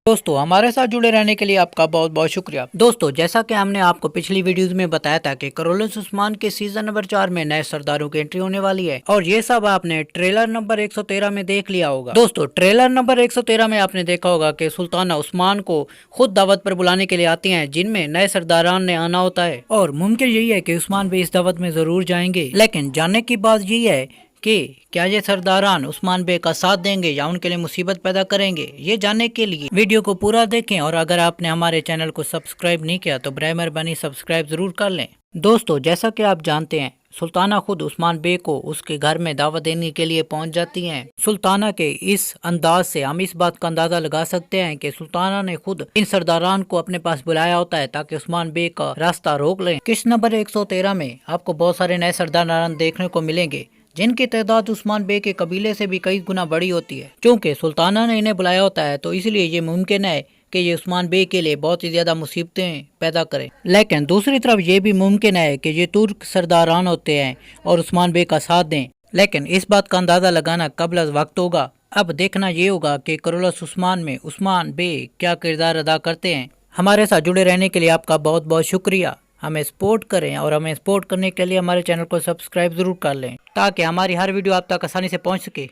दोस्तों हमारे साथ जुड़े रहने के लिए आपका बहुत बहुत शुक्रिया। दोस्तों जैसा कि हमने आपको पिछली वीडियोस में बताया था कि करोलिस उस्मान के सीजन नंबर 4 में नए सरदारों की एंट्री होने वाली है और ये सब आपने ट्रेलर नंबर 113 में देख लिया होगा। दोस्तों ट्रेलर नंबर 113 में आपने देखा होगा कि सुल्ताना उस्मान को खुद दावत पर बुलाने के लिए आती हैं, जिनमें नए सरदारान ने आना होता है और मुमकिन यही है कि उस्मान भी इस दावत में जरूर जाएंगे। लेकिन जानने की बात यही है कि क्या ये सरदारान उस्मान बे का साथ देंगे या उनके लिए मुसीबत पैदा करेंगे। ये जानने के लिए वीडियो को पूरा देखें और अगर आपने हमारे चैनल को सब्सक्राइब नहीं किया तो बराए मेहरबानी सब्सक्राइब जरूर कर लें। दोस्तों जैसा कि आप जानते हैं सुल्ताना खुद उस्मान बे को उसके घर में दावत देने के लिए पहुंच जाती हैं। सुल्ताना के इस अंदाज से हम इस बात का अंदाजा लगा सकते हैं कि सुल्ताना ने खुद इन सरदारान को अपने पास बुलाया होता है ताकि उस्मान बे का रास्ता रोक लें। किस्त नंबर 113 में आपको बहुत सारे नए सरदारान देखने को मिलेंगे जिनकी तादाद उस्मान बे के कबीले से भी कई गुना बड़ी होती है। क्योंकि सुल्ताना ने इन्हें बुलाया होता है तो इसलिए ये मुमकिन है कि ये उस्मान बे के लिए बहुत ही ज्यादा मुसीबतें पैदा करें। लेकिन दूसरी तरफ ये भी मुमकिन है कि ये तुर्क सरदारान होते हैं और उस्मान बे का साथ दें। लेकिन इस बात का अंदाजा लगाना कबल वक्त होगा। अब देखना ये होगा कि करोलिस उस्मान में उस्मान बे क्या किरदार अदा करते हैं। हमारे साथ जुड़े रहने के लिए आपका बहुत बहुत शुक्रिया। हमें सपोर्ट करें और हमें सपोर्ट करने के लिए हमारे चैनल को सब्सक्राइब जरूर कर लें ताकि हमारी हर वीडियो आप तक आसानी से पहुंच सके।